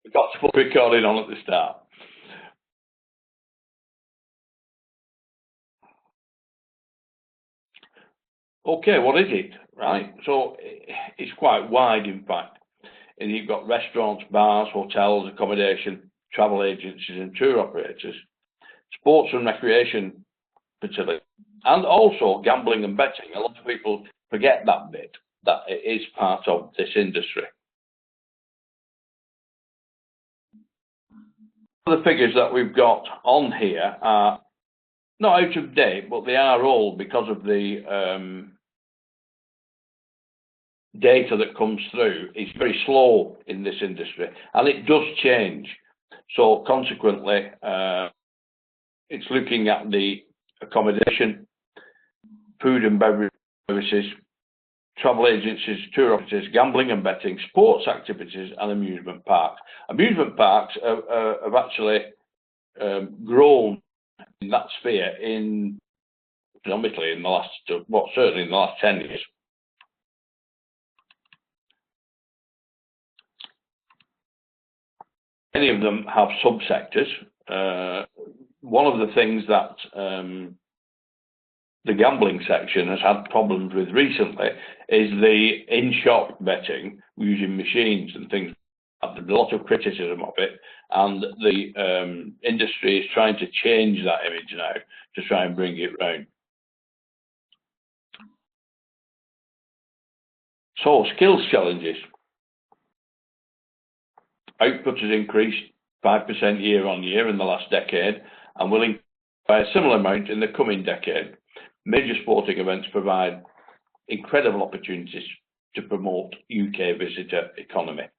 We've got to put the recording on at the start. Okay, what is it, right? So it's quite wide, in fact. And you've got restaurants, bars, hotels, accommodation, travel agencies and tour operators, sports and recreation facilities, and also gambling and betting. A lot of people forget that bit, that it is part of this industry. The figures that we've got on here are not out of date, but they are old because of the data that comes through. It's very slow in this industry, and it does change. So consequently, it's looking at the accommodation, food and beverage services, travel agencies, tour operators, gambling and betting, sports activities, and amusement parks. Amusement parks have actually grown in that sphere economically in the last, well, certainly in the last 10 years. Many of them have subsectors. One of the things that the gambling section has had problems with recently is the in-shop betting using machines and things. There's a lot of criticism of it, and the industry is trying to change that image now to try and bring it round. So, skills challenges. Output has increased 5% year on year in the last decade and will increase by a similar amount in the coming decade. Major sporting events provide incredible opportunities to promote UK visitor economy.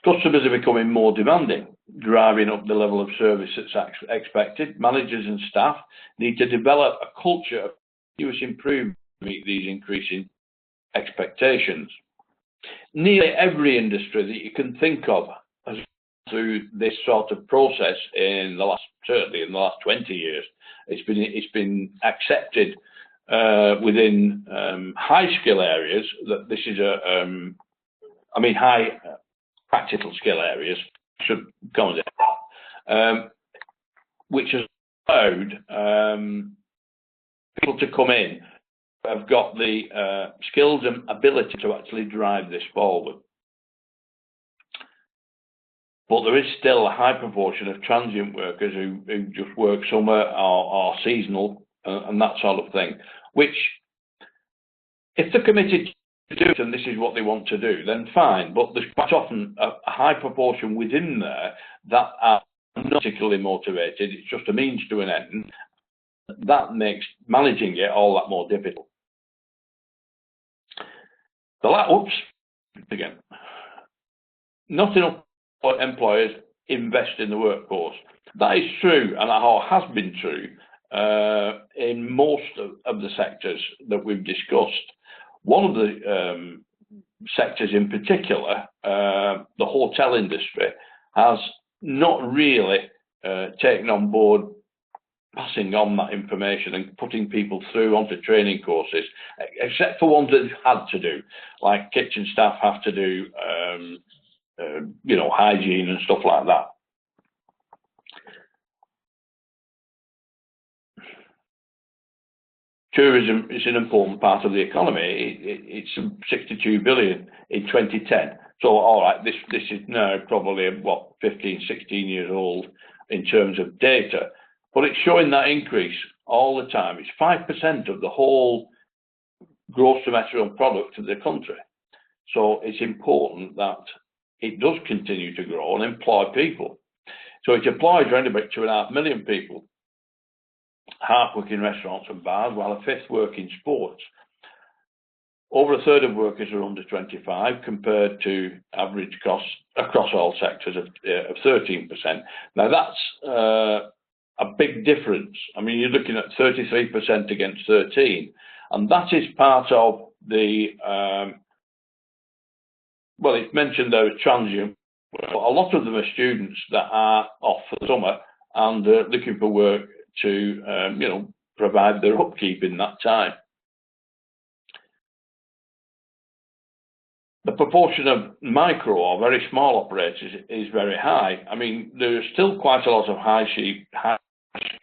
Customers are becoming more demanding, driving up the level of service that's expected. Managers and staff need to develop a culture of continuous improvement to meet these increasing expectations. Nearly every industry that you can think of has gone through this sort of process in the last, certainly in the last 20 years. It's been accepted within high skill areas that this is high practical skill areas, should come which has allowed people to come in who have got the skills and ability to actually drive this forward. But there is still a high proportion of transient workers who just work summer or seasonal and that sort of thing, which, if they're committed to do it and this is what they want to do, then fine. But there's quite often a high proportion within there that are not particularly motivated. It's just a means to an end. That makes managing it all that more difficult. Again, not enough employers invest in the workforce. That is true, and that has been true in most of the sectors that we've discussed. One of the sectors in particular, the hotel industry, has not really taken on board passing on that information and putting people through onto training courses, except for ones that they've had to do, like kitchen staff have to do, hygiene and stuff like that. Tourism is an important part of the economy. It's 62 billion in 2010. So, all right, this is now probably, 15, 16 years old in terms of data, but it's showing that increase all the time. It's 5% of the whole gross domestic product of the country. So it's important that it does continue to grow and employ people. So it employs around about 2.5 million people. Half work in restaurants and bars, while a fifth work in sports. Over a third of workers are under 25, compared to average costs across all sectors of 13%. Now that's a big difference. I mean, you're looking at 33% against 13, and that is part of the it's mentioned there transient. A lot of them are students that are off for the summer and looking for work to provide their upkeep in that time. the proportion of micro or very small operators is very high. I mean, there's still quite a lot of high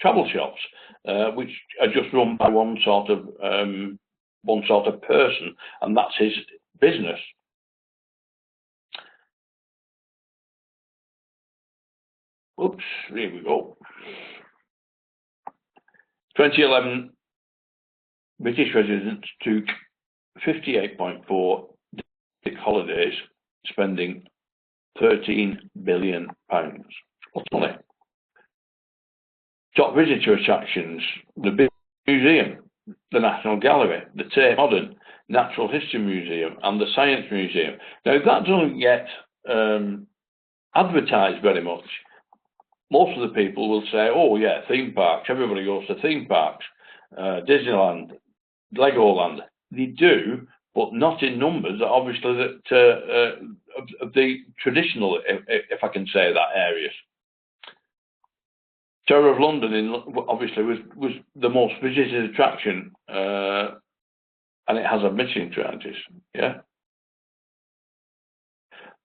travel shops, which are just run by one sort of person, and that's his business. Oops, here we go. 2011, British residents took 58.4 holidays, spending £13 billion. What's money? Top visitor attractions: the Big Museum, the National Gallery, the Tate Modern, Natural History Museum, and the Science Museum. Now, that doesn't get advertised very much. Most of the people will say, oh yeah, theme parks, everybody goes to theme parks, Disneyland, Legoland. They do, but not in numbers, obviously, that of the traditional, if I can say that, areas. Tower of London, obviously, was the most visited attraction, and it has admission charges, yeah.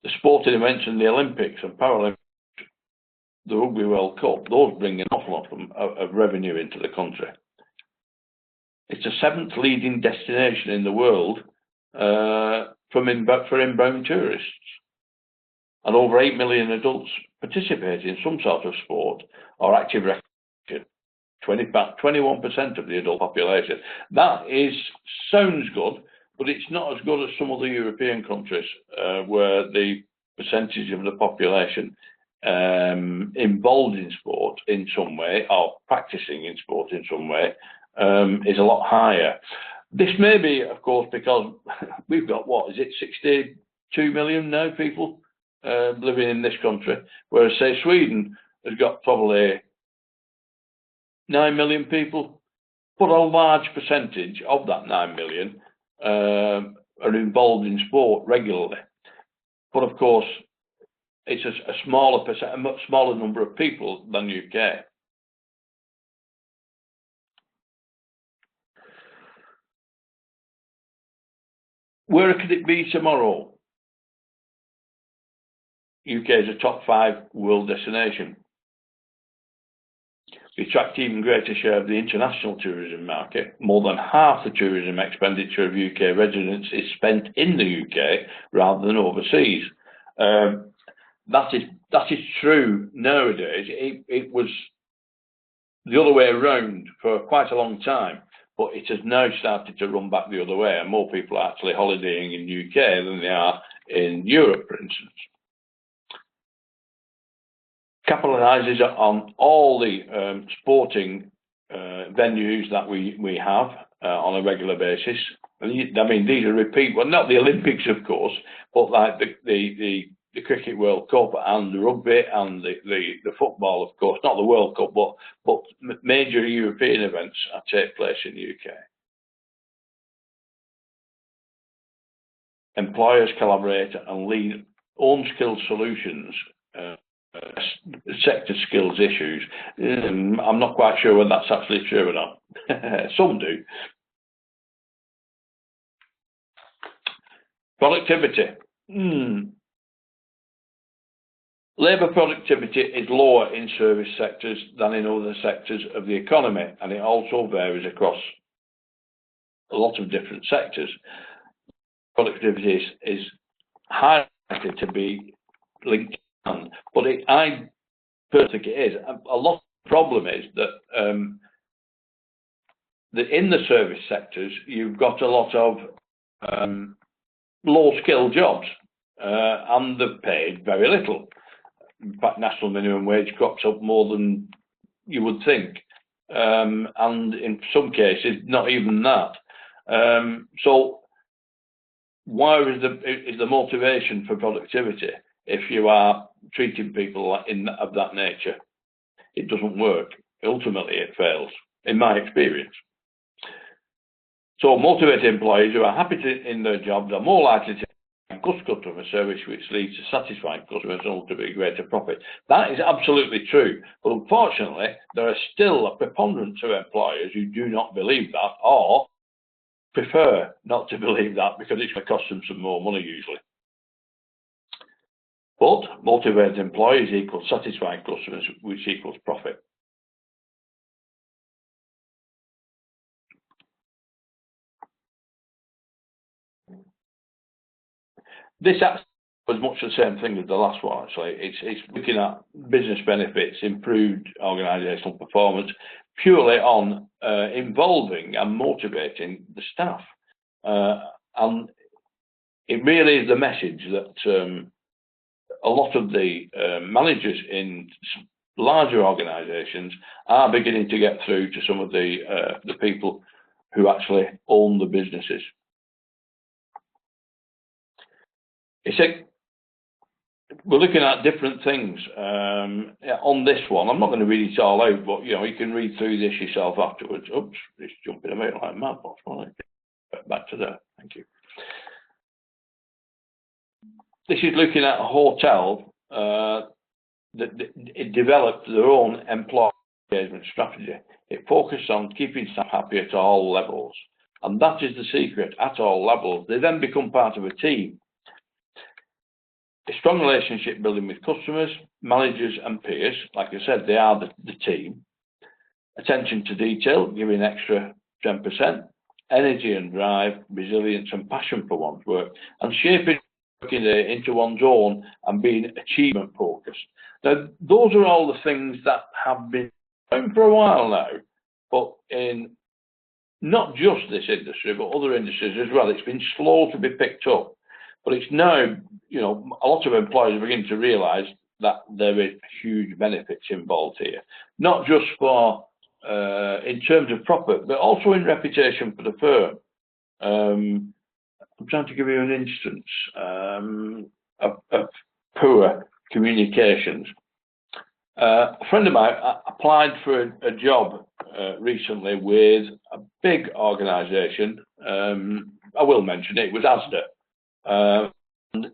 The sporting events and the Olympics and Paralympics, the Rugby World Cup, those bring an awful lot of revenue into the country. It's the 7th leading destination in the world for inbound tourists. And over 8 million adults participate in some sort of sport or active recreation. 21% of the adult population. That sounds good, but it's not as good as some other European countries where the percentage of the population involved in sport in some way or practicing in sport in some way is a lot higher. This may be, of course, because we've got, what is it, 62 million now people living in this country, whereas, say, Sweden has got probably 9 million people, but a large percentage of that 9 million are involved in sport regularly. But of course, it's a much smaller number of people than UK. Where could it be tomorrow? UK is a top 5 world destination. We attract even greater share of the international tourism market. More than half the tourism expenditure of UK residents is spent in the UK rather than overseas. That is true nowadays. It was the other way around for quite a long time, but it has now started to run back the other way, and more people are actually holidaying in the UK than they are in Europe, for instance. Capitalises on all the sporting venues that we have on a regular basis. I mean, these are repeat, well, not the Olympics, of course, but like the Cricket World Cup and the rugby and the football, of course, not the World Cup, but major European events take place in the UK. Employers collaborate and lead own skilled solutions, sector skills issues. I'm not quite sure whether that's actually true or not. Some do. Productivity. Labour productivity is lower in service sectors than in other sectors of the economy, and it also varies across a lot of different sectors. Productivity is highly likely to be linked to, but I personally think it is. A lot of the problem is that in the service sectors, you've got a lot of low-skilled jobs, and they're paid very little. In fact, national minimum wage crops up more than you would think, and in some cases, not even that. So, where is the motivation for productivity if you are treating people of that nature? It doesn't work. Ultimately, it fails, in my experience. So, motivated employees who are happy in their jobs are more likely to good customer service, which leads to satisfied customers and ultimately greater profit. That is absolutely true, but unfortunately, there are still a preponderance of employers who do not believe that, or prefer not to believe that, because it's going to cost them some more money usually. But motivated employees equals satisfied customers, which equals profit. This was much the same thing as the last one, actually. It's looking at business benefits, improved organisational performance, purely on involving and motivating the staff. And it really is the message that a lot of the managers in larger organisations are beginning to get through to some of the people who actually own the businesses. It's we're looking at different things on this one. I'm not going to read it all out, but you can read through this yourself afterwards. Oops, it's jumping about like mad. Back to there. Thank you. This is looking at a hotel that it developed their own employee engagement strategy. It focused on keeping staff happy at all levels, and that is the secret. At all levels, they then become part of a team. A strong relationship building with customers, managers and peers. Like I said, they are the team. Attention to detail, giving extra 10%. Energy and drive, resilience and passion for one's work, and shaping working into one's own and being achievement focused. Now, those are all the things that have been going for a while now, but in not just this industry, but other industries as well. It's been slow to be picked up. But it's now, a lot of employers are beginning to realise that there is huge benefits involved here, not just for in terms of profit, but also in reputation for the firm. I'm trying to give you an instance of poor communications. A friend of mine applied for a job recently with a big organisation. I will mention it was ATHE. And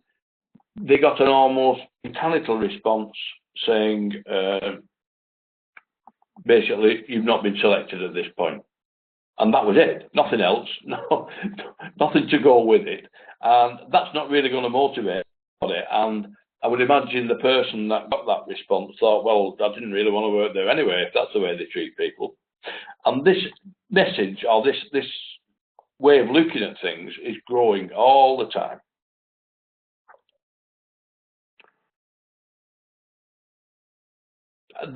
they got an almost mechanical response saying, basically, you've not been selected at this point. And that was it, nothing else, nothing to go with it. And that's not really going to motivate it. And I would imagine the person that got that response thought, well, I didn't really want to work there anyway, if that's the way they treat people. And this message, or this way of looking at things, is growing all the time.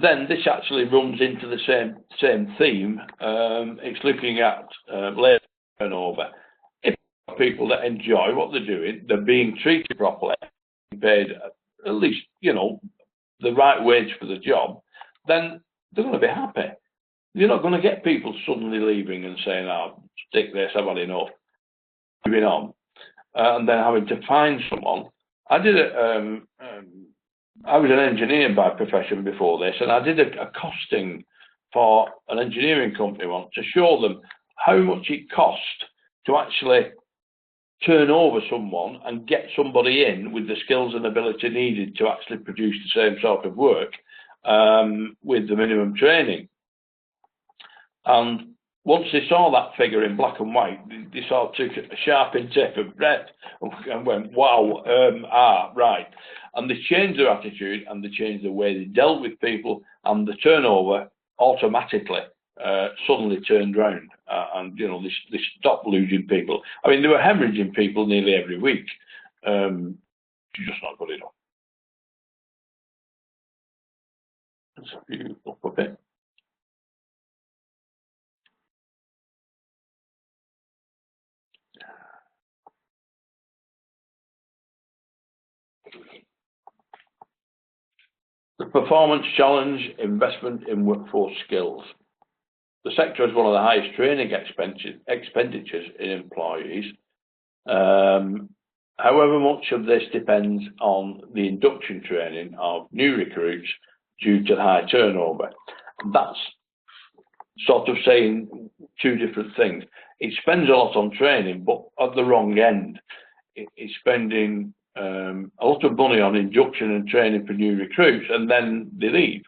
Then this actually runs into the same theme. It's looking at labour turnover. If people that enjoy what they're doing, they're being treated properly, paid at least the right wage for the job, then they're going to be happy. You're not going to get people suddenly leaving and saying, "Oh, stick this, I've had enough," moving on, and then having to find someone. I was an engineer by profession before this, and I did a costing for an engineering company once to show them how much it cost to actually turn over someone and get somebody in with the skills and ability needed to actually produce the same sort of work with the minimum training. And once they saw that figure in black and white, they sort of took a sharp intake of breath and went, wow, right. And they changed their attitude, and they changed the way they dealt with people, and the turnover automatically suddenly turned round. And they stopped losing people. I mean, they were hemorrhaging people nearly every week. It's just not good enough. Let's have you up a bit. The performance challenge, investment in workforce skills. The sector has one of the highest training expenditures in employees. However, much of this depends on the induction training of new recruits due to the high turnover. That's sort of saying two different things. It spends a lot on training, but at the wrong end. It's spending a lot of money on induction and training for new recruits, and then they leave.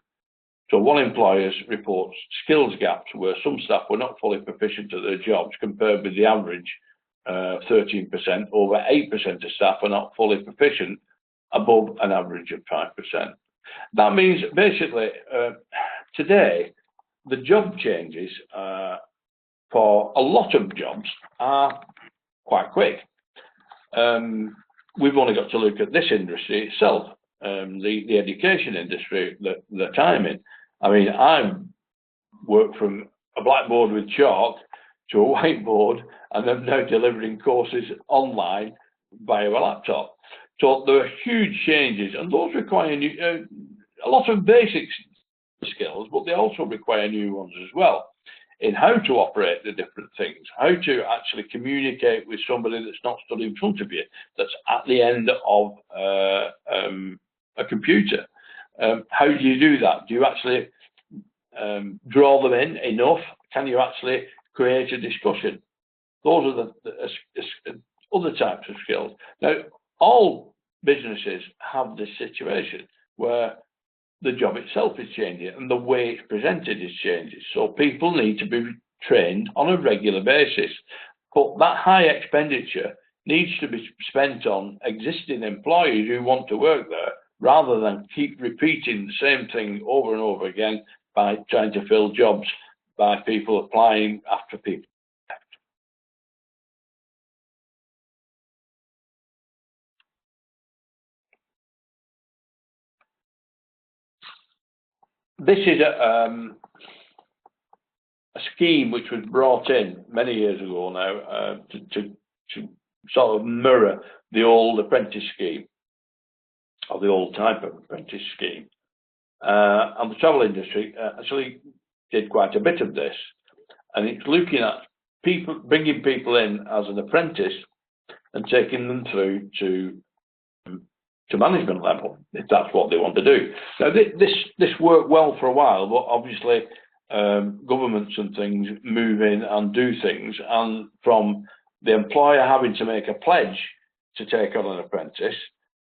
So one employer reports skills gaps where some staff were not fully proficient at their jobs compared with the average 13%. Over 8% of staff are not fully proficient above an average of 5%. That means basically today the job changes for a lot of jobs are quite quick. We've only got to look at this industry itself, the education industry that I'm in. I mean, I've worked from a blackboard with chalk to a whiteboard, and I'm now delivering courses online via a laptop. So there are huge changes, and those require a lot of basic skills, but they also require new ones as well, in how to operate the different things, how to actually communicate with somebody that's not stood in front of you, that's at the end of a computer. How do you do that? Do you actually draw them in enough? Can you actually create a discussion? Those are the other types of skills. Now, all businesses have this situation where the job itself is changing and the way it's presented is changing. So people need to be trained on a regular basis. But that high expenditure needs to be spent on existing employees who want to work there, rather than keep repeating the same thing over and over again by trying to fill jobs by people applying after people. This is a scheme which was brought in many years ago now to sort of mirror the old apprentice scheme, or the old type of apprentice scheme. And the travel industry actually did quite a bit of this, and it's looking at people, bringing people in as an apprentice and taking them through to management level, if that's what they want to do. Now, this worked well for a while, but obviously governments and things move in and do things, and from the employer having to make a pledge to take on an apprentice,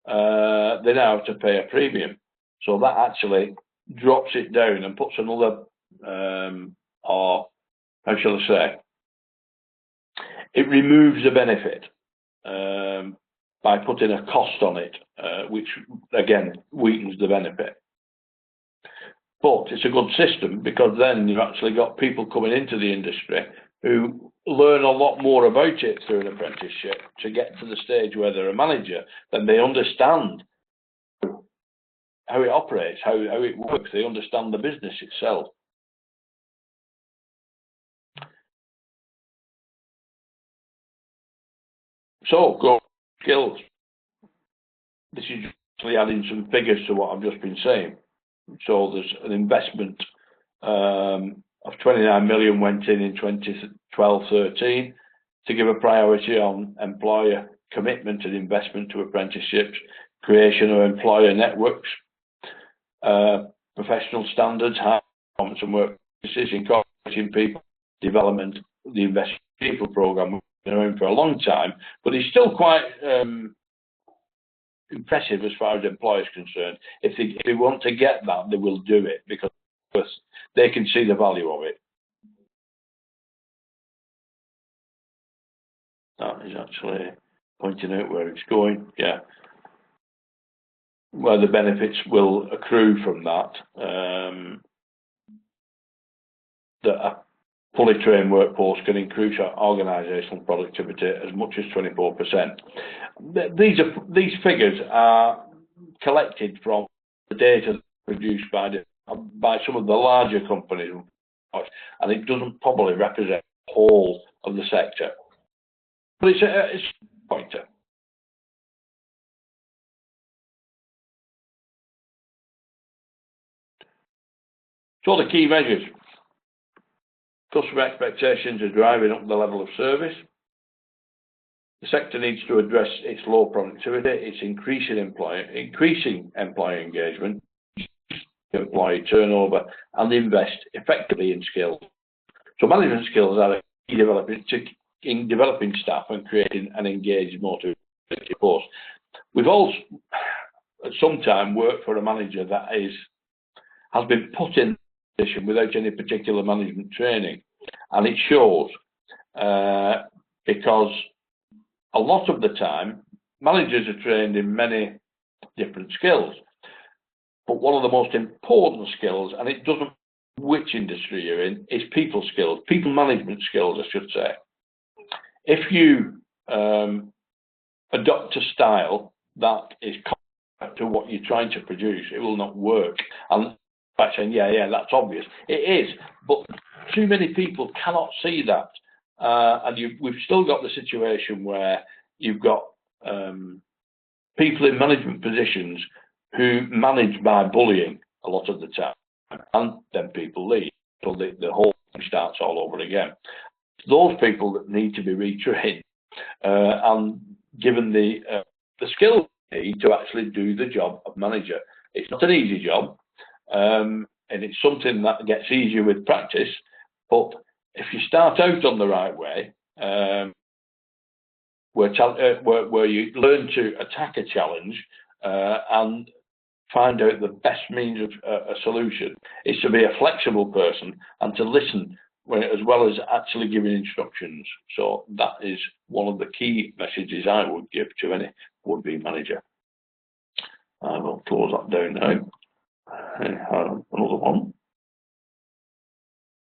they now have to pay a premium. So that actually drops it down and puts another, or how shall I say, it removes the benefit by putting a cost on it, which again weakens the benefit. But it's a good system, because then you've actually got people coming into the industry who learn a lot more about it through an apprenticeship to get to the stage where they're a manager. Then they understand how it operates, how it works. They understand the business itself. So, growth skills. This is actually adding some figures to what I've just been saying. So there's an investment of 29 million went in 2012-13 to give a priority on employer commitment and investment to apprenticeships, creation of employer networks, professional standards, high performance and work practices, incorporating people development. The investment people program we've been around for a long time, but it's still quite impressive as far as employers concerned. If they want to get that, they will do it, because they can see the value of it. That is actually pointing out where it's going. Yeah, where the benefits will accrue from that. That a fully trained workforce can increase our organisational productivity as much as 24%. These figures are collected from the data produced by some of the larger companies, and it doesn't probably represent the whole of the sector. But it's a pointer. So the key measures. Customer expectations are driving up the level of service. The sector needs to address its low productivity. It's increasing employee engagement, employee turnover, and invest effectively in skills. So management skills are key in developing staff and creating an engaged, motivated force. We've all at some time worked for a manager that is has been put in a position without any particular management training, and it shows because a lot of the time managers are trained in many different skills, but one of the most important skills, and it doesn't matter which industry you're in, is people skills, people management skills, I should say. If you adopt a style that is contrary to what you're trying to produce, it will not work. And by saying, yeah, that's obvious. It is, but too many people cannot see that. And we've still got the situation where you've got people in management positions who manage by bullying a lot of the time, and then people leave, so the whole thing starts all over again. Those people that need to be retrained and given the skills they need to actually do the job of manager. It's not an easy job, and it's something that gets easier with practice, but if you start out on the right way, where you learn to attack a challenge and find out the best means of a solution, is to be a flexible person and to listen as well as actually giving instructions. So that is one of the key messages I would give to any would-be manager. I will close that down now. Another one.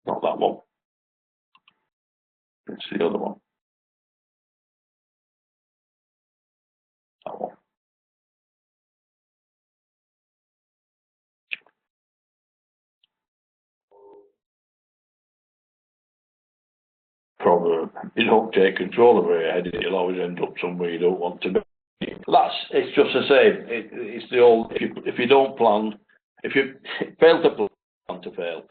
Not that one. It's the other one. That one. Proverb: you don't take control of your head, you'll always end up somewhere you don't want to be. It's just the same. It's the old, if you don't plan, if you fail to plan to fail.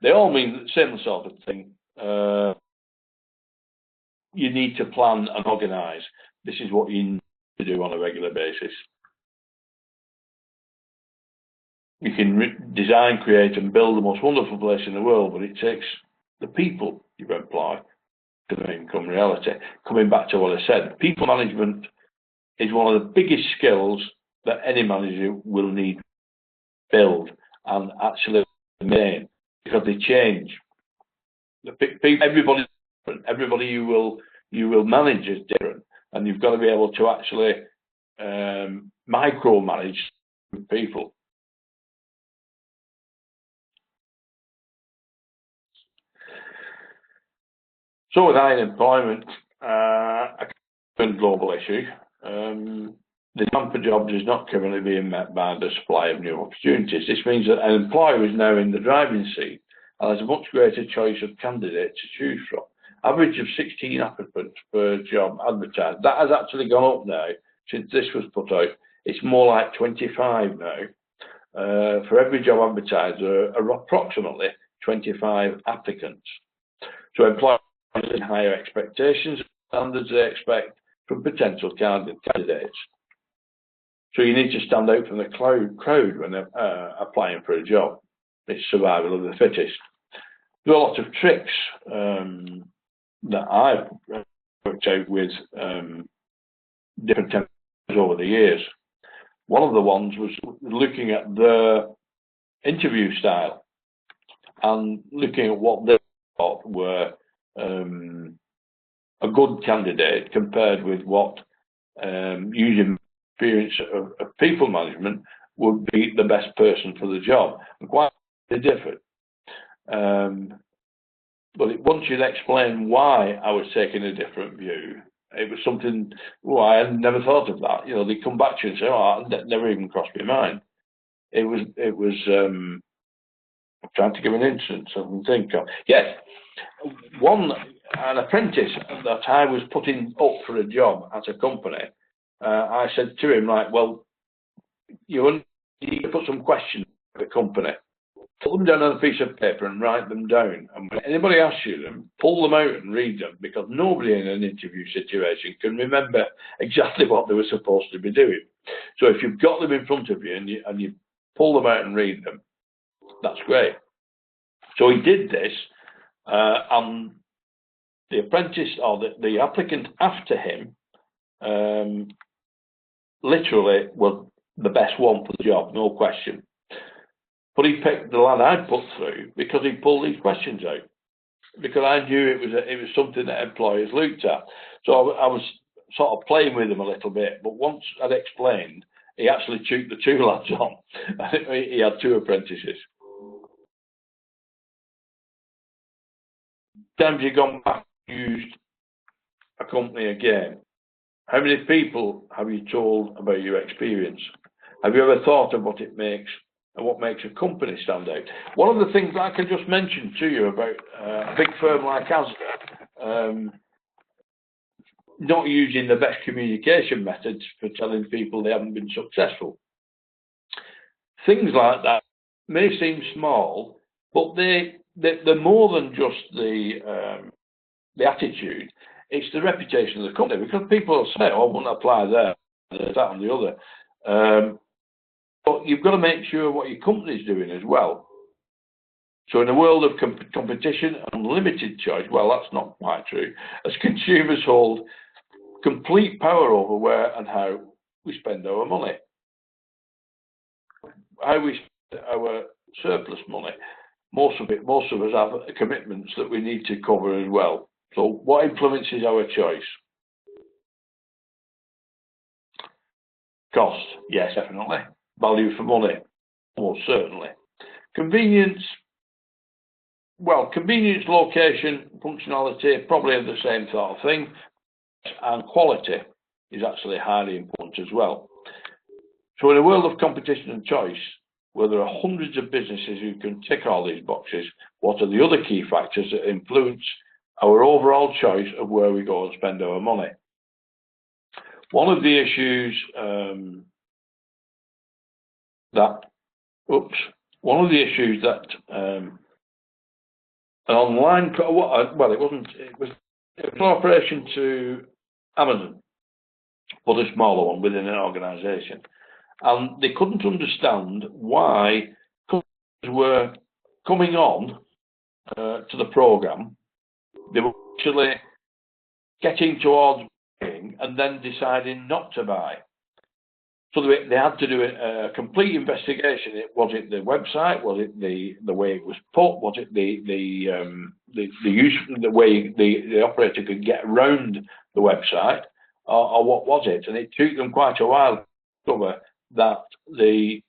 They all mean the same sort of thing. You need to plan and organise. This is what you need to do on a regular basis. You can design, create and build the most wonderful place in the world, but it takes the people you employ to become reality. Coming back to what I said, people management is one of the biggest skills that any manager will need to build and actually maintain, because they change. Everybody's different. Everybody you will manage is different, and you've got to be able to actually micromanage people. So with high unemployment, a global issue, the demand for jobs is not currently being met by the supply of new opportunities. This means that an employer is now in the driving seat and has a much greater choice of candidates to choose from. Average of 16 applicants per job advertised. That has actually gone up now since this was put out. It's more like 25 now. For every job advertised, there are approximately 25 applicants. So employers have higher expectations, standards they expect from potential candidates. So you need to stand out from the crowd when they're applying for a job. It's survival of the fittest. There are lots of tricks that I've worked out with different companies over the years. One of the ones was looking at the interview style and looking at what they thought were a good candidate compared with what using experience of people management would be the best person for the job. And quite different. But once you'd explain why I was taking a different view, it was something, well, I had never thought of that. You know, they come back to you and say, oh, that never even crossed my mind. It was I'm trying to give an instance I can think of. Yes, an apprentice that I was putting up for a job at a company, I said to him, like, well, you need to put some questions for the company. Put them down on a piece of paper and write them down. And when anybody asks you them, pull them out and read them, because nobody in an interview situation can remember exactly what they were supposed to be doing. So if you've got them in front of you and you pull them out and read them, that's great. So he did this, and the apprentice or the applicant after him literally was the best one for the job, no question. But he picked the lad I'd put through because he pulled these questions out. Because I knew it was something that employers looked at. So I was sort of playing with him a little bit. But once I'd explained, he actually took the two lads on. He had two apprentices. Times you've gone back and used a company again, how many people have you told about your experience? Have you ever thought of what it makes and what makes a company stand out? One of the things I can just mention to you about a big firm like ATHE, not using the best communication methods for telling people they haven't been successful. Things like that may seem small, but they're more than just the attitude. It's the reputation of the company, because people will say, "Oh, I won't apply there, there's that and the other." But you've got to make sure what your company's doing as well. So in a world of competition and limited choice, well, that's not quite true, as consumers hold complete power over where and how we spend our money, how we spend our surplus money. Most of us have commitments that we need to cover as well. So what influences our choice? Cost, yes, definitely. Value for money, most certainly. Convenience, well, convenience, location, functionality, probably the same sort of thing. And quality is actually highly important as well. So in a world of competition and choice, where there are hundreds of businesses who can tick all these boxes, what are the other key factors that influence our overall choice of where we go and spend our money? One of the issues that an online, well, it was a cooperation to Amazon, but a smaller one within an organisation, and they couldn't understand why companies were coming on to the programme. They were actually getting towards buying and then deciding not to buy. So they had to do a complete investigation. Was it the website? Was it the way it was put? Was it the use, the way the operator could get around the website, or what was it? And it took them quite a while to discover that the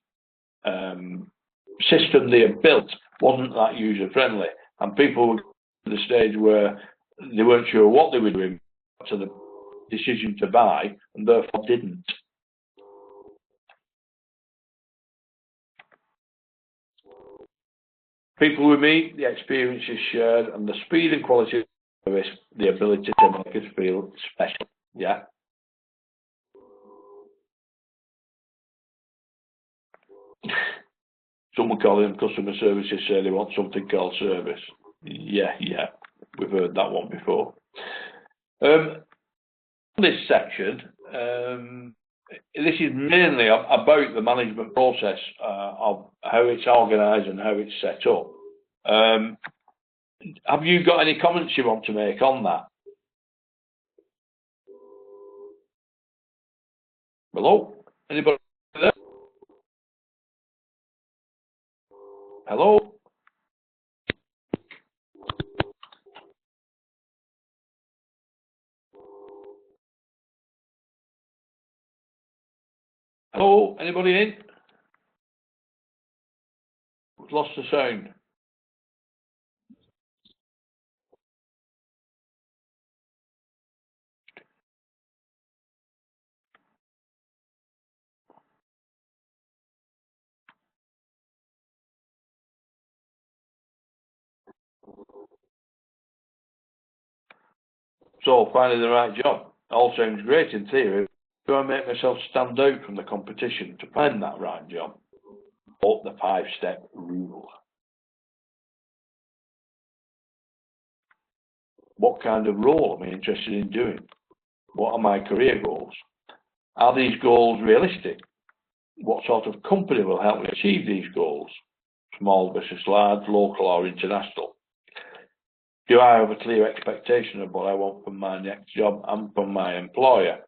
system they had built wasn't that user friendly, and people were at the stage where they weren't sure what they were doing to the decision to buy, and therefore didn't. People we meet, the experience is shared, and the speed and quality of service, the ability to make us feel special. Yeah. Someone calling them customer services say they want something called service. Yeah, we've heard that one before. This section, this is mainly about the management process of how it's organised and how it's set up. Have you got any comments you want to make on that? Hello? Anybody there? Hello? Hello? Anybody in? We've lost the sound. So, finding the right job. All sounds great in theory. Do I make myself stand out from the competition to find that right job? Or the 5-step rule? What kind of role am I interested in doing? What are my career goals? Are these goals realistic? What sort of company will help me achieve these goals? Small versus large, local or international? Do I have a clear expectation of what I want from my next job and from my employer?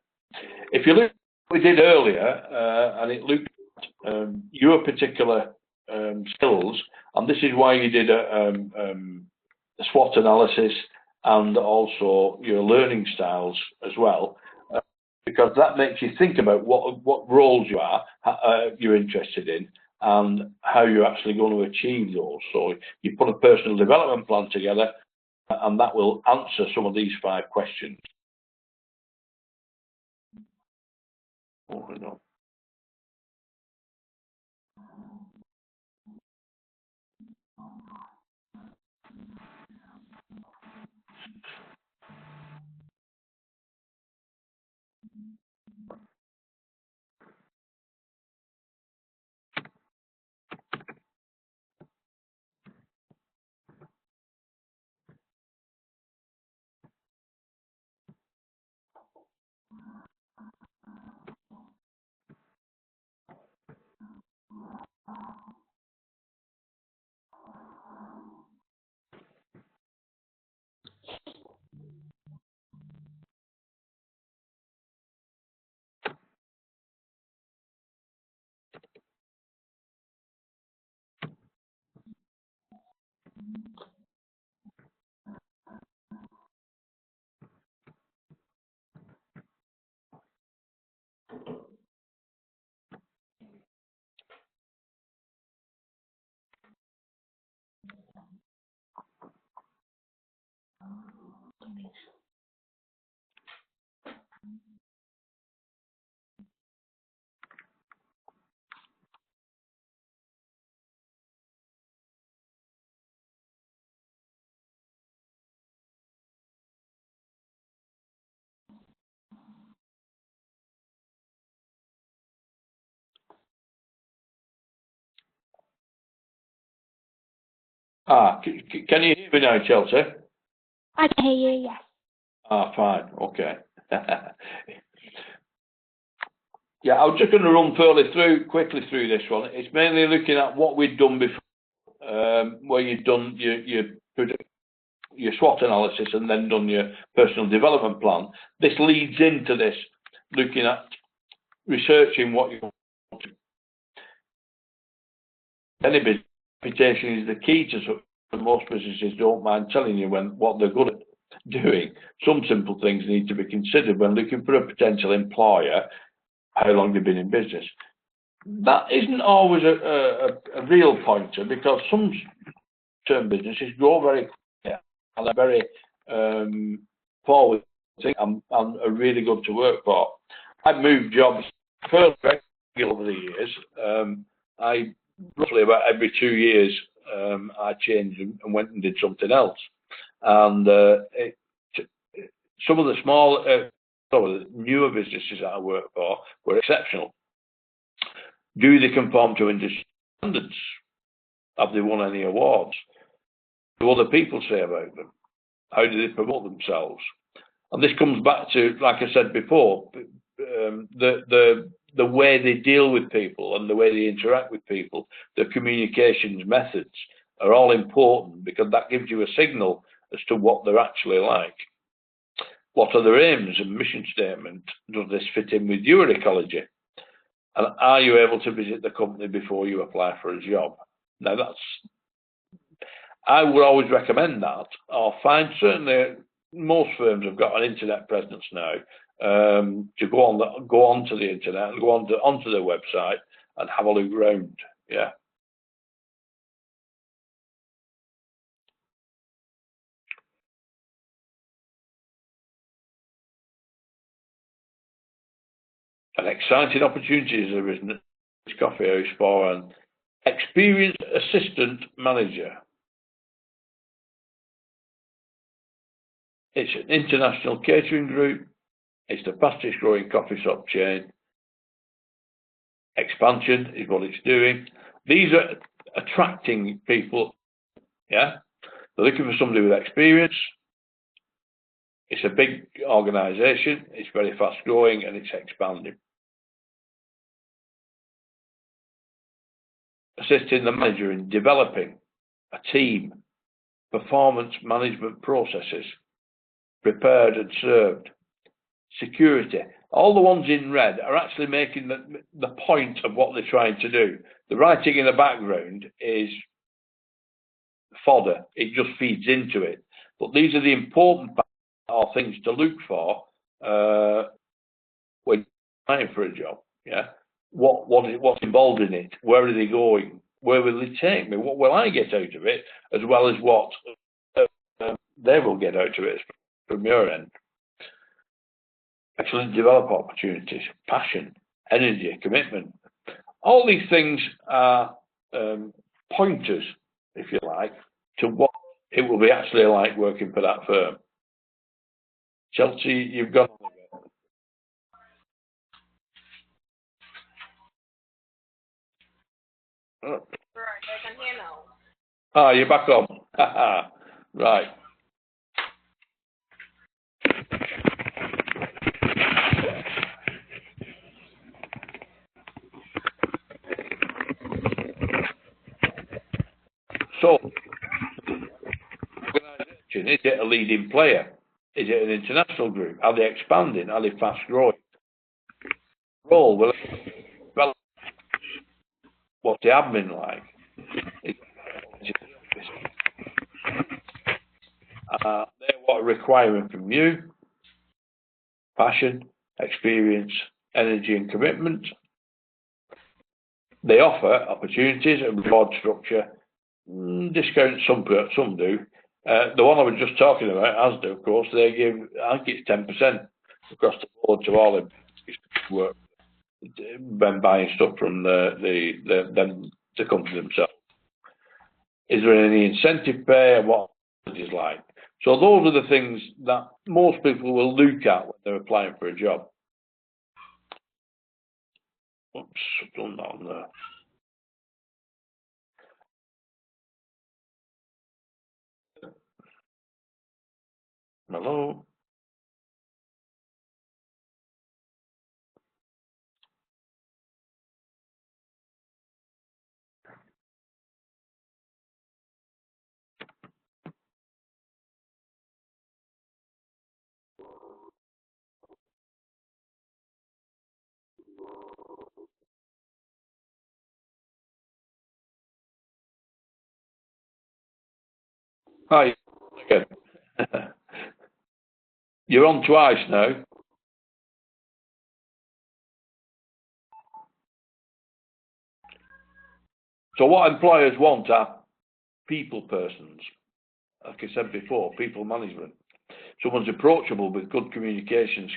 If you look at what we did earlier, and it looked at your particular skills, and this is why you did a SWOT analysis and also your learning styles as well, because that makes you think about what roles you're interested in and how you're actually going to achieve those. So you put a personal development plan together, and that will answer some of these 5 questions. Moving on. Can you hear me now, Chelsea? I can hear you, yes. Fine, okay. Yeah, I was just going to run quickly through this one. It's mainly looking at what we've done before, where you've done your SWOT analysis and then done your personal development plan. This leads into this, looking at researching what you want to do. Any business, reputation is the key to success. Most businesses don't mind telling you what they're good at doing. Some simple things need to be considered when looking for a potential employer. How long they've been in business. That isn't always a real pointer, because some term businesses grow very quickly and are very forward and are really good to work for. I've moved jobs fairly regularly over the years. I roughly about every 2 years I changed and went and did something else. And some of the small, the newer businesses that I work for were exceptional. Do they conform to industry standards? Have they won any awards? What do other people say about them? How do they promote themselves? And this comes back to, like I said before, the way they deal with people and the way they interact with people, the communications methods are all important, because that gives you a signal as to what they're actually like. What are their aims and mission statement? Does this fit in with your ecology? And are you able to visit the company before you apply for a job? Now I would always recommend that, or certainly most firms have got an internet presence now, to go onto the internet and go onto their website and have a look around. Yeah. An exciting opportunity has arisen at this coffee house for an experienced assistant manager. It's an international catering group. It's the fastest growing coffee shop chain. Expansion is what it's doing. These are attracting people. Yeah, they're looking for somebody with experience. It's a big organisation. It's very fast growing and it's expanding. Assisting the manager in developing a team, performance management processes, prepared and served, security. All the ones in red are actually making the point of what they're trying to do. The writing in the background is fodder. It just feeds into it. But these are the important parts or things to look for when applying for a job. Yeah. What's involved in it? Where are they going? Where will they take me? What will I get out of it? As well as what they will get out of it from your end. Excellent develop opportunities, passion, energy, commitment. All these things are pointers, if you like, to what it will be actually like working for that firm. Chelsea, you've got. Right, I can hear now. Ah, you're back on. Right. So, organisation, is it a leading player? Is it an international group? Are they expanding? Are they fast growing? Role, well, what's the admin like? They're what requirement from you: passion, experience, energy, and commitment. They offer opportunities and reward structure. Discounts, some do. The one I was just talking about, ASDA, of course, they give, I think it's 10% across the board to all the work when buying stuff from the company themselves. Is there any incentive pay? What it is like? So those are the things that most people will look at when they're applying for a job. Oops, I've done that on there. Hello. Hi again. You're on twice now. So what employers want are people persons. Like I said before, people management. Someone's approachable with good communications,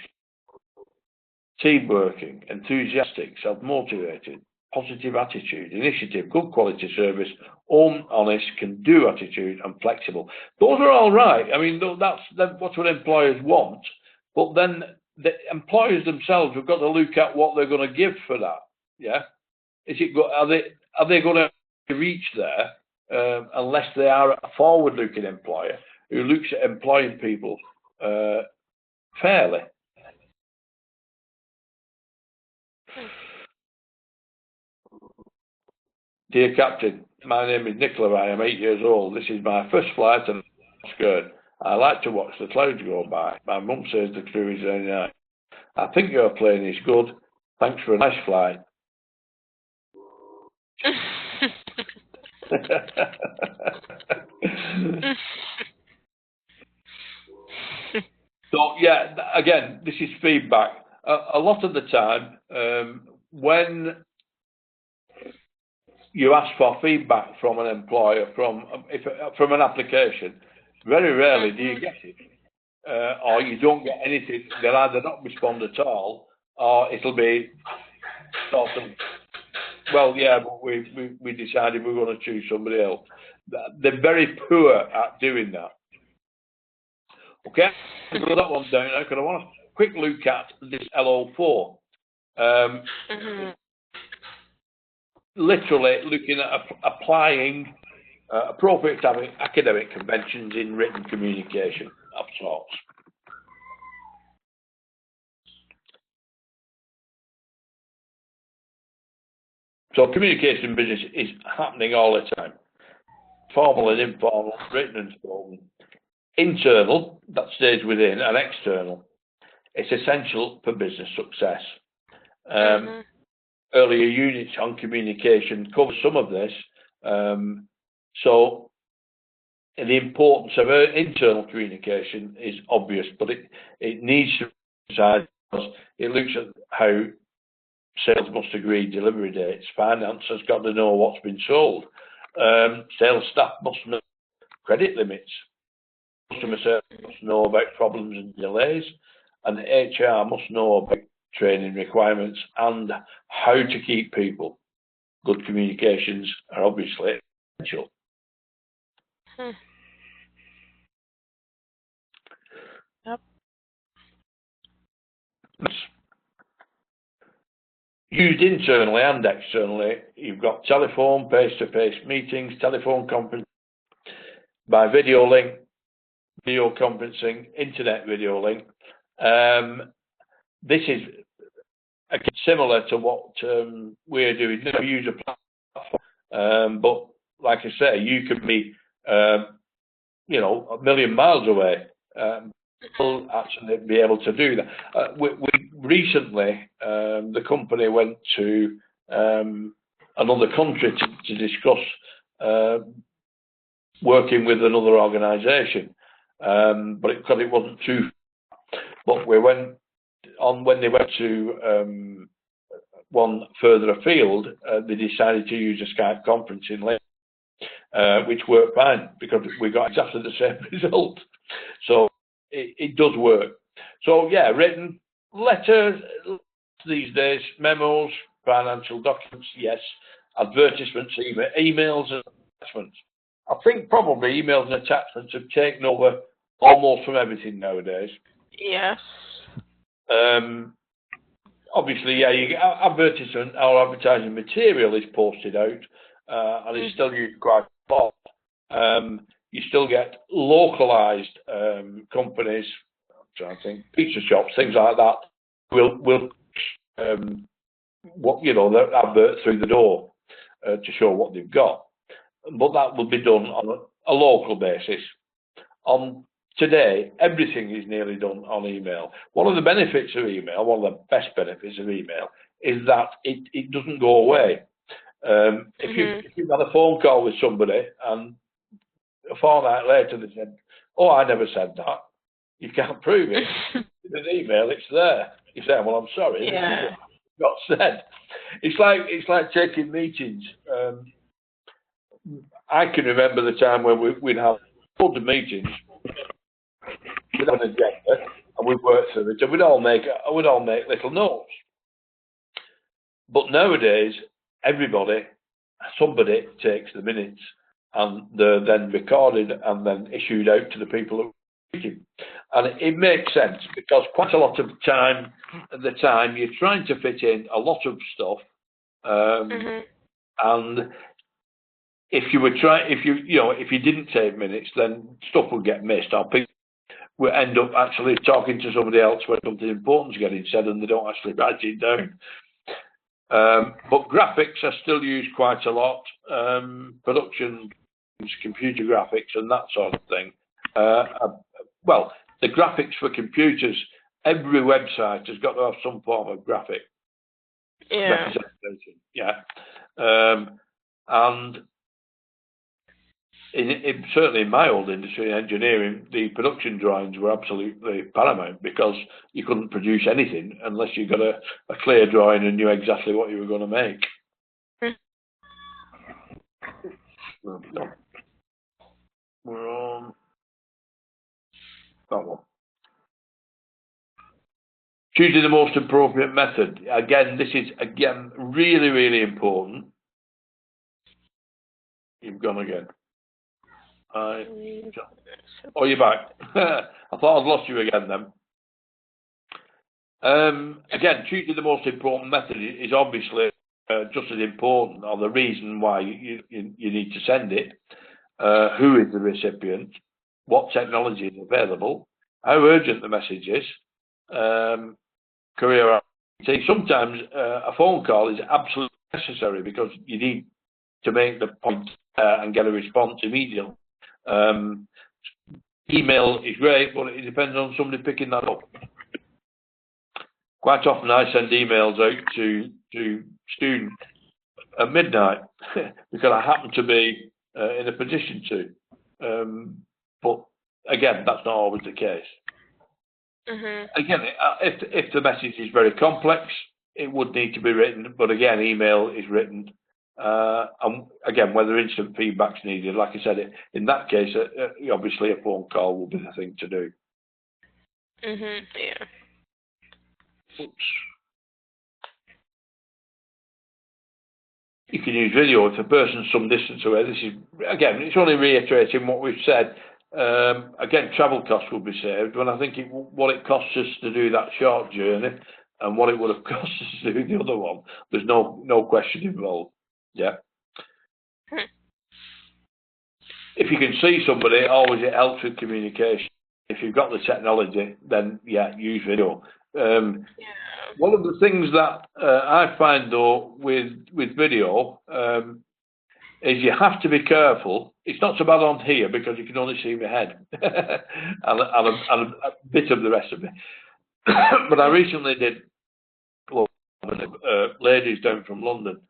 team working, enthusiastic, self-motivated, positive attitude, initiative, good quality service, honest, can-do attitude, and flexible. Those are all right. I mean, that's what employers want. But then the employers themselves have got to look at what they're going to give for that. Yeah, are they going to reach there unless they are a forward-looking employer who looks at employing people fairly? Dear Captain, my name is Nicola. I am 8 years old. This is my first flight and I'm scared. I like to watch the clouds go by. My mum says the crew is very nice. I think your plane is good. Thanks for a nice flight. So yeah, again, this is feedback. A lot of the time, when you ask for feedback from an employer from an application, very rarely do you get it, or you don't get anything. They'll either not respond at all, or it'll be sort of, well, yeah, but we decided we're going to choose somebody else. They're very poor at doing that. Okay, I'll put that one down now because I want a quick look at this LO4. Literally looking at applying appropriate academic conventions in written communication of sorts. So communication business is happening all the time. Formal and informal, written and spoken. Internal, that stays within, and external. it's essential for business success. Earlier units on communication cover some of this. So the importance of internal communication is obvious, but it needs to be emphasised because it looks at how sales must agree delivery dates, finance has got to know what's been sold, sales staff must know credit limits, customer service must know about problems and delays, and HR must know about training requirements and how to keep people. Good communications are obviously essential. Yep. Used internally and externally, you've got telephone, face-to-face meetings, telephone conference, by video link, video conferencing, internet video link. This is similar to what we're doing. We use a platform, but like I say, you could be, you know, a million miles away. Will actually be able to do that. We recently, the company went to another country to discuss working with another organisation, but because it wasn't too. But we went on when they went to one further afield. They decided to use a Skype conferencing link, which worked fine because we got exactly the same result. So it does work. So yeah, written letters these days, memos, financial documents, yes, advertisements, emails and attachments. I think probably emails and attachments have taken over almost from everything nowadays. Yes. Obviously, yeah, you get advertisement or advertising material is posted out, and it's still used quite a lot. You still get localized companies, I'm trying to think, pizza shops, things like that, will what you know, the advert through the door to show what they've got. But that will be done on a local basis. Today, everything is nearly done on email. One of the benefits of email, one of the best benefits of email, is that it doesn't go away. If you've had a phone call with somebody and a fortnight later they said, "Oh, I never said that," you can't prove it. In an email, it's there. You say, "Well, I'm sorry, this is what got said." It's like taking meetings. I can remember the time when we'd have loads of meetings without an agenda, and we'd work through it, and we'd all make little notes. But nowadays, somebody takes the minutes, and they're then recorded and then issued out to the people who are speaking. And it makes sense because quite a lot of time, at the time, you're trying to fit in a lot of stuff, and if you didn't take minutes, then stuff would get missed, or people will end up actually talking to somebody else when something important's getting said and they don't actually write it down. But graphics are still used quite a lot, production, computer graphics and that sort of thing. Well, the graphics for computers, every website has got to have some form of graphic representation. Yeah. And certainly in my old industry, engineering, the production drawings were absolutely paramount because you couldn't produce anything unless you got a clear drawing and knew exactly what you were going to make. We're on that one. Choosing the most appropriate method. Again, this is really, really important. You've gone again. Oh, you're back. I thought I'd lost you again then. Again, choosing the most important method is obviously just as important, or the reason why you need to send it. Who is the recipient? What technology is available? How urgent the message is? Career opportunity. Sometimes a phone call is absolutely necessary because you need to make the point and get a response immediately. Email is great, but it depends on somebody picking that up. quite often I send emails out to students at midnight because I happen to be in a position to. But again, that's not always the case. Again, if the message is very complex, it would need to be written. But again, email is written. And again, whether instant feedback's needed, like I said, in that case, obviously a phone call will be the thing to do. Yeah. Oops. You can use video if a person's some distance away. This is, again, it's only reiterating what we've said. Again, travel costs will be saved. When I think what it costs us to do that short journey and what it would have cost us to do the other one, there's no question involved. Yeah. If you can see somebody, always it helps with communication. If you've got the technology, then yeah, use video. One of the things that I find though with video is you have to be careful. It's not so bad on here because you can only see my head and a bit of the rest of me. But I recently did ladies down from London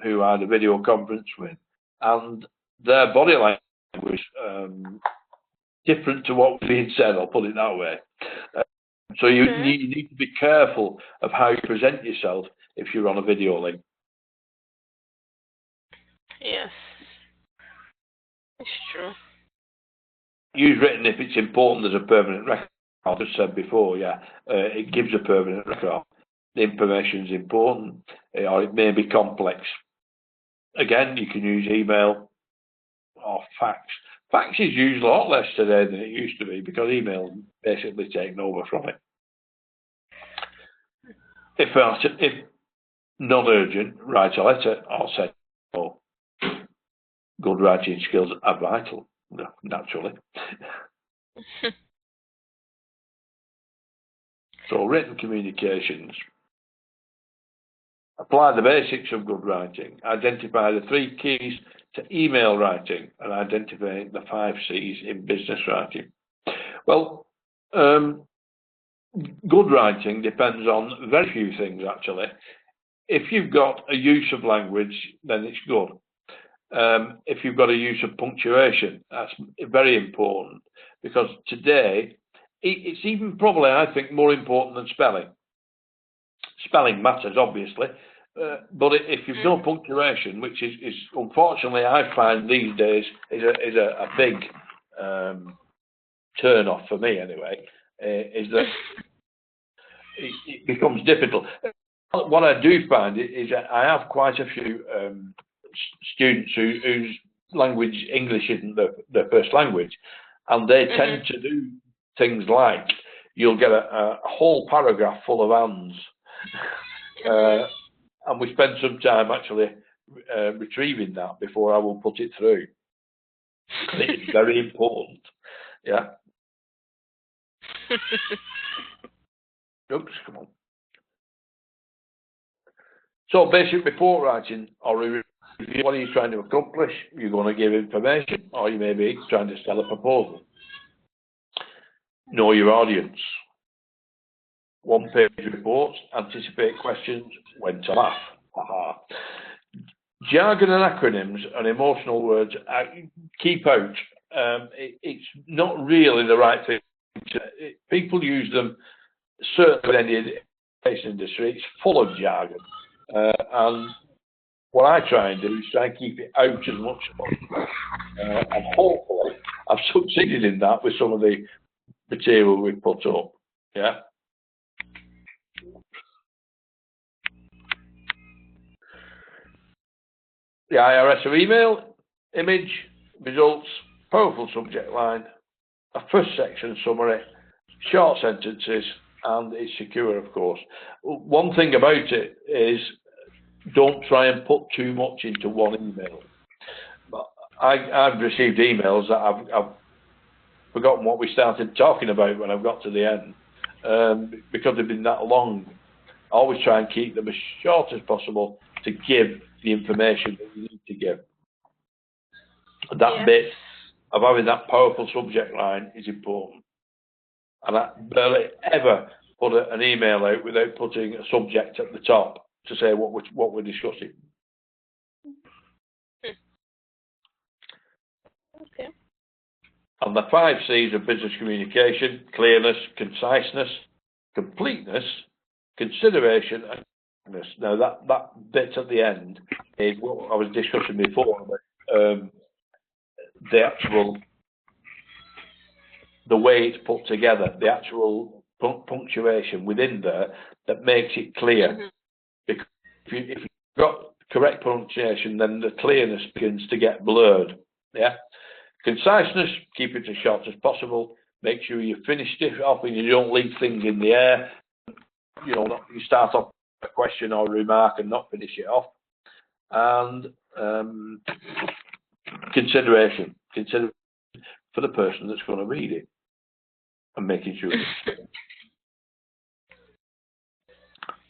who I had a video conference with, and their body language was different to what was being said. I'll put it that way. So you need to be careful of how you present yourself if you're on a video link. Yes, it's true. Use written if it's important as a permanent record. I just said before, yeah, it gives a permanent record. The information is important, or it may be complex. Again, you can use email or fax. Fax is used a lot less today than it used to be because email basically taken over from it. If non-urgent, write a letter or send. Good writing skills are vital, naturally. So written communications. Apply the basics of good writing. Identify the 3 keys to email writing and identify the 5 C's in business writing. Well, good writing depends on very few things, actually. If you've got a use of language, then it's good. If you've got a use of punctuation, that's very important because today it's even probably, I think, more important than spelling. Spelling matters, obviously, but if you've no punctuation, which is unfortunately I find these days is a big turn off for me anyway, is that it becomes difficult. What I do find is that I have quite a few students whose language English isn't their first language, and they tend to do things like you'll get a whole paragraph full of ands, and we spend some time actually retrieving that before I will put it through. It's very important. Yeah. Oops, come on. So basic report writing or review, what are you trying to accomplish? You're going to give information, or you may be trying to sell a proposal. Know your audience. 1-page reports, anticipate questions, when to laugh. Haha. Jargon and acronyms and emotional words, keep out. It's not really the right thing. People use them, certainly in the education industry. It's full of jargon. And what I try and do is try and keep it out as much as possible. And hopefully I've succeeded in that with some of the material we've put up. Yeah. The IRS of email, image, results, powerful subject line, a first section summary, short sentences, and it's secure, of course. One thing about it is don't try and put too much into one email. I've received emails that I've forgotten what we started talking about when I've got to the end, because they've been that long. I always try and keep them as short as possible to give the information that you need to give. That bit of having that powerful subject line is important. And I barely ever put an email out without putting a subject at the top to say what we're discussing. Okay. And the 5 C's of business communication: clearness, conciseness, completeness, consideration, and correctness. Now that bit at the end is what I was discussing before about the way it's put together, the actual punctuation within there that makes it clear. Because if you've got correct punctuation, then the clearness begins to get blurred. Yeah. Conciseness, keep it as short as possible. Make sure you finish it off and you don't leave things in the air. You know, you start off a question or remark and not finish it off. And consideration for the person that's going to read it and making sure.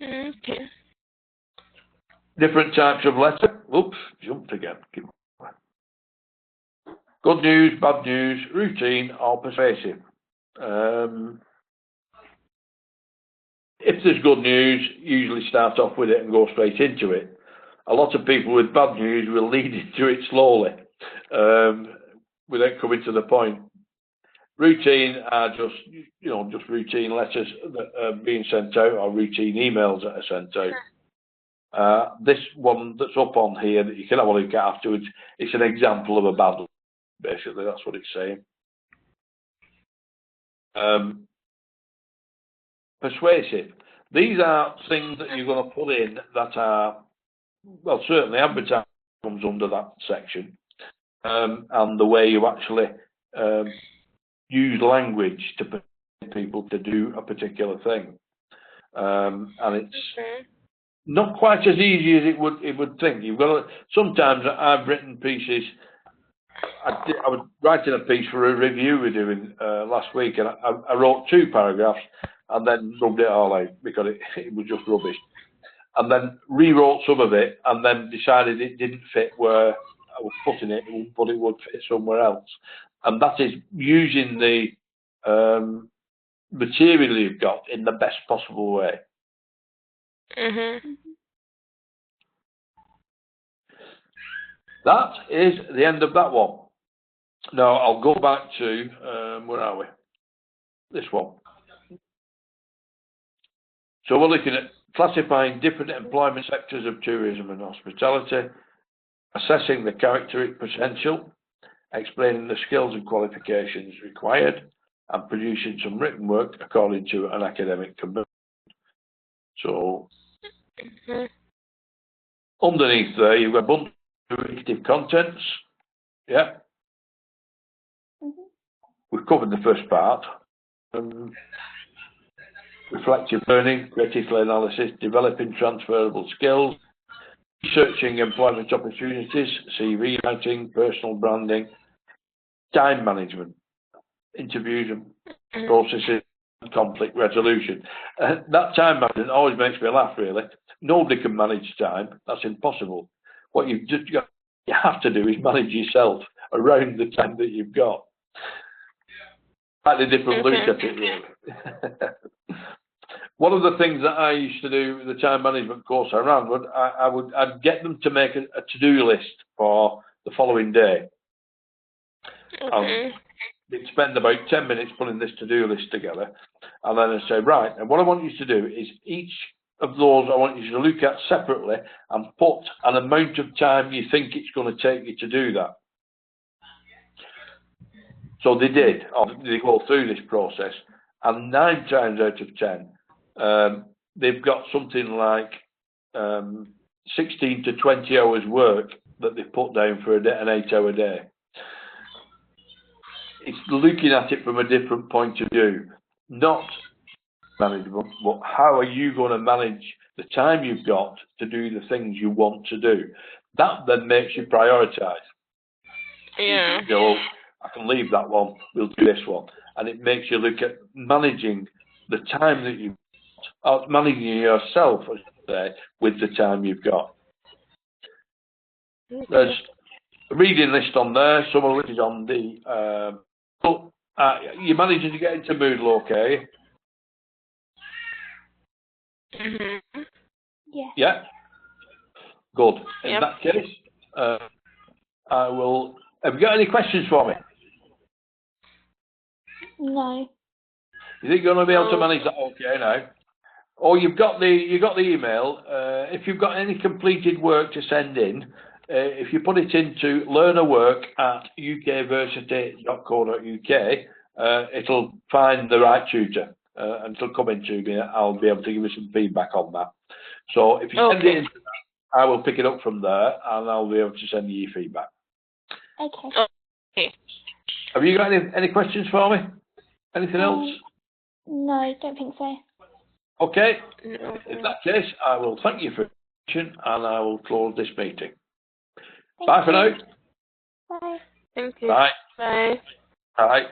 Okay. Different types of letter. Oops, jumped again. Good news, bad news, routine or persuasive. If there's good news, usually start off with it and go straight into it. A lot of people with bad news will lead into it slowly, without coming to the point. Routine are just routine letters that are being sent out, or routine emails that are sent out. This one that's up on here that you can have a look at afterwards, it's an example of a bad one. Basically, that's what it's saying. Persuasive. These are things that you're going to put in that are, well, certainly advertising comes under that section, and the way you actually use language to persuade people to do a particular thing, and it's not quite as easy as it would think. You've got to, sometimes I've written pieces. I was writing a piece for a review we're doing last week, and I wrote 2 paragraphs and then rubbed it all out because it was just rubbish. And then rewrote some of it and then decided it didn't fit where I was putting it, but it would fit somewhere else. And that is using the material you've got in the best possible way. That is the end of that one. Now I'll go back to, where are we? This one. So we're looking at classifying different employment sectors of tourism and hospitality, assessing the characteristic potential, explaining the skills and qualifications required, and producing some written work according to an academic commitment. So underneath there, you've got a bunch of indicative contents. Yeah. We've covered the first part. Reflective learning, critical analysis, developing transferable skills, researching employment opportunities, CV writing, personal branding, time management, interviews and processes, conflict resolution. That time management always makes me laugh, really. Nobody can manage time. That's impossible. What you have to do is manage yourself around the time that you've got. Slightly different look at it, really. One of the things that I used to do with the time management course I ran, I'd get them to make a to-do list for the following day. They'd spend about 10 minutes putting this to-do list together, and then I'd say, right, and what I want you to do is each of those I want you to look at separately and put an amount of time you think it's going to take you to do that. So they did. They go through this process, and 9 times out of 10, they've got something like 16 to 20 hours work that they've put down for an 8-hour day. It's looking at it from a different point of view, not management, but how are you going to manage the time you've got to do the things you want to do. That then makes you prioritise. Yeah. You go, I can leave that one, we'll do this one. And it makes you look at managing the time that you've got, managing yourself, I should say, with the time you've got. There's a reading list on there, some of which is on the, you're managing to get into Moodle, okay? Mm-hmm. Yes. Yeah? Good. In Yep. that case, I will... Have you got any questions for me? No. You think you're going to be able to manage that okay now? Or you've got the email. If you've got any completed work to send in, if you put it into learnerwork@ukversity.co.uk, it'll find the right tutor and it'll come into me. I'll be able to give you some feedback on that. So if you send it in, I will pick it up from there and I'll be able to send you your feedback. Okay. Okay. Have you got any questions for me? Anything else? No, don't think so. Okay. No. In that case, I will thank you for your attention and I will close this meeting. Thank Bye for you. now. Bye. Thank you. Bye. Bye. Bye.